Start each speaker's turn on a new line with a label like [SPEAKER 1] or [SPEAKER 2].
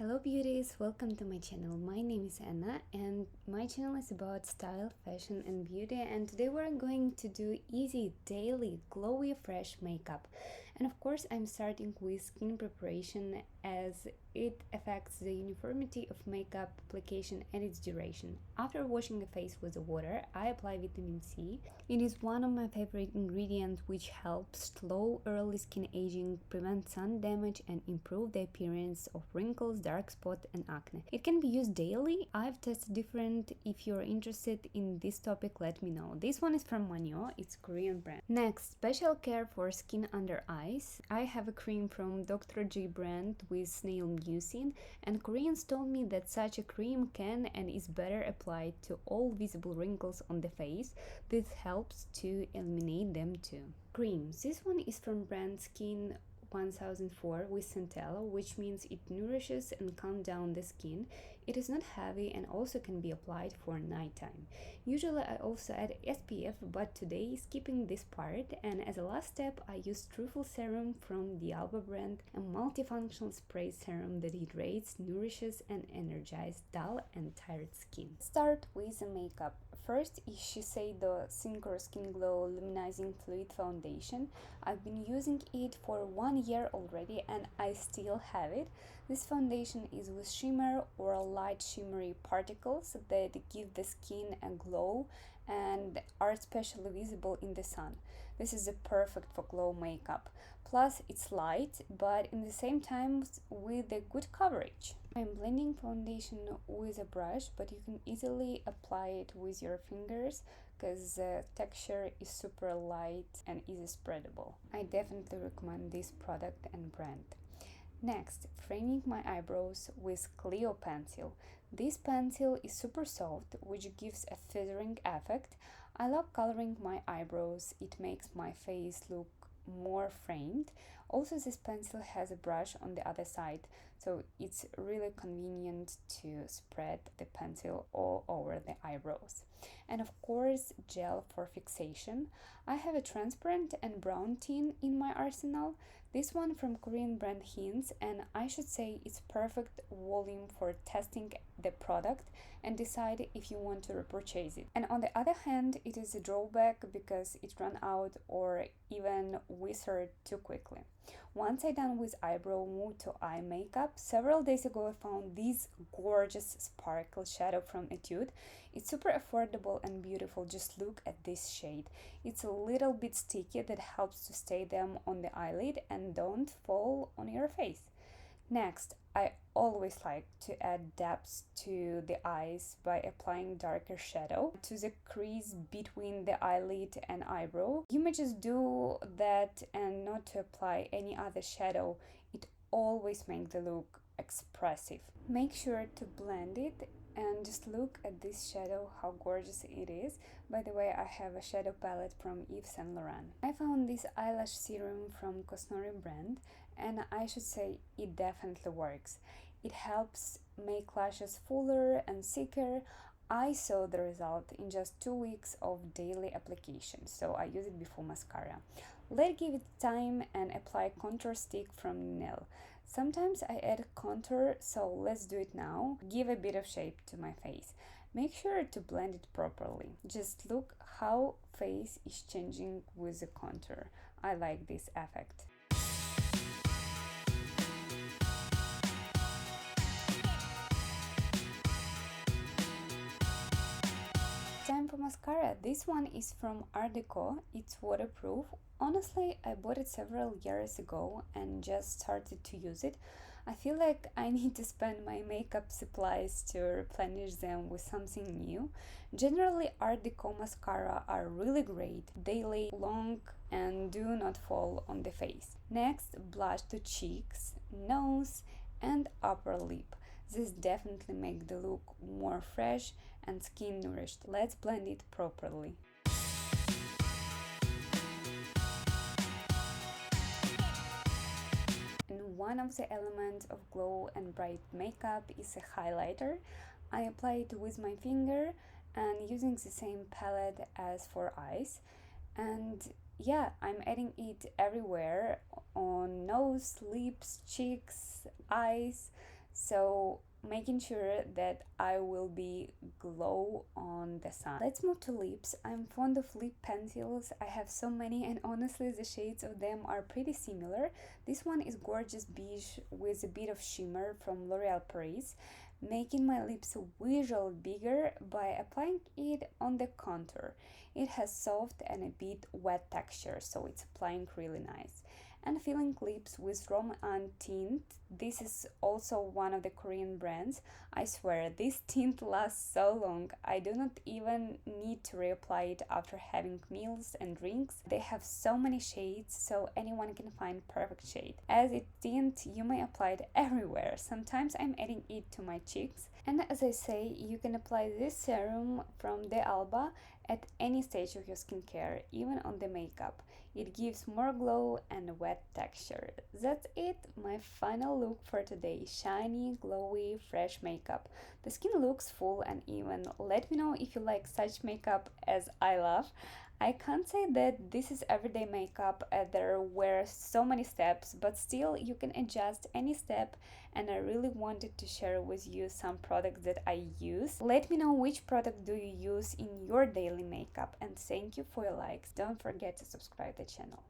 [SPEAKER 1] Hello beauties, welcome to my channel. My name is Anna and my channel is about style, fashion and beauty, and today we're going to do easy, daily, glowy, fresh makeup. And of course I'm starting with skin preparation as it affects the uniformity of makeup application and its duration. After washing the face with the water, I apply vitamin C. It is one of my favorite ingredients which helps slow early skin aging, prevent sun damage and improve the appearance of wrinkles, dark spot and acne. It can be used daily. I've tested different. If you're interested in this topic, let me know. This one is from Manyo, it's Korean brand. Next, special care for skin under eyes. I have a cream from Dr.G brand with Snail mucin, and Koreans told me that such a cream can and is better applied to all visible wrinkles on the face. This helps to eliminate them too. Creams. This one is from brand Skin 1004 with Centella, which means it nourishes and calms down the skin. It is not heavy and also can be applied for nighttime. Usually I also add SPF, but today skipping this part, and as a last step I use Truffle Serum from the Alba brand, a multifunctional spray serum that hydrates, nourishes and energizes dull and tired skin. Start with the makeup. First is Shiseido Synchro Skin Glow Luminizing Fluid Foundation. I've been using it for 1 year already and I still have it. This foundation is with shimmer or light shimmery particles that give the skin a glow and are especially visible in the sun. This is perfect for glow makeup. Plus it's light but in the same time with a good coverage. I'm blending foundation with a brush, but you can easily apply it with your fingers because the texture is super light and easy spreadable. I definitely recommend this product and brand. Next, framing my eyebrows with CLIO pencil. This pencil is super soft, which gives a feathering effect. I love coloring my eyebrows. It makes my face look more framed. Also, this pencil has a brush on the other side, so it's really convenient to spread the pencil all over the eyebrows. And of course, gel for fixation. I have a transparent and brown tint in my arsenal. This one from Korean brand Hince, and I should say it's perfect volume for testing the product and decide if you want to repurchase it. And on the other hand, it is a drawback because it ran out or even withered too quickly. Once I'm done with eyebrow, move to eye makeup. Several days ago I found this gorgeous sparkle shadow from Etude. It's super affordable and beautiful. Just look at this shade. It's a little bit sticky that helps to stay them on the eyelid and don't fall on your face. Next, I always like to add depth to the eyes by applying darker shadow to the crease between the eyelid and eyebrow. You may just do that and not to apply any other shadow. It always makes the look expressive. Make sure to blend it and just look at this shadow, how gorgeous it is. By the way, I have a shadow palette from Yves Saint Laurent. I found this eyelash serum from COSNORI brand, and I should say it definitely works. It helps make lashes fuller and thicker. I saw the result in just 2 weeks of daily application, so I use it before mascara. Let's give it time and apply contour stick from NINELLE. Sometimes I add contour, so let's do it now. Give a bit of shape to my face. Make sure to blend it properly. Just look how face is changing with the contour. I like this effect. Time for mascara. This one is from ARTDECO. It's waterproof. Honestly, I bought it several years ago and just started to use it. I feel like I need to spend my makeup supplies to replenish them with something new. Generally, ARTDECO mascara are really great. They lay long and do not fall on the face. Next, blush to cheeks, nose and upper lip. This definitely makes the look more fresh and skin nourished. Let's blend it properly. And one of the elements of glow and bright makeup is a highlighter. I apply it with my finger and using the same palette as for eyes. And yeah, I'm adding it everywhere on nose, lips, cheeks, eyes. so making sure that I will be glow on the sun. Let's move to lips. I'm fond of lip pencils. I have so many, and honestly the shades of them are pretty similar. This one is gorgeous beige with a bit of shimmer from L'Oreal Paris, making my lips visually bigger by applying it on the contour. It has soft and a bit wet texture, so it's applying really nice. And filling lips with Rom&nd Tint. This is also one of the Korean brands. I swear, this tint lasts so long. I do not even need to reapply it after having meals and drinks. They have so many shades, so anyone can find perfect shade. As a tint, you may apply it everywhere. Sometimes I'm adding it to my cheeks. And as I say, you can apply this serum from the Alba at any stage of your skincare, even on the makeup. It gives more glow and a wet texture. That's it, my final look for today. Shiny, glowy, fresh makeup. The skin looks full and even. Let me know if you like such makeup as I love. I can't say that this is everyday makeup, there were so many steps, but still you can adjust any step, and I really wanted to share with you some products that I use. Let me know which product do you use in your daily makeup, and thank you for your likes. Don't forget to subscribe to the channel.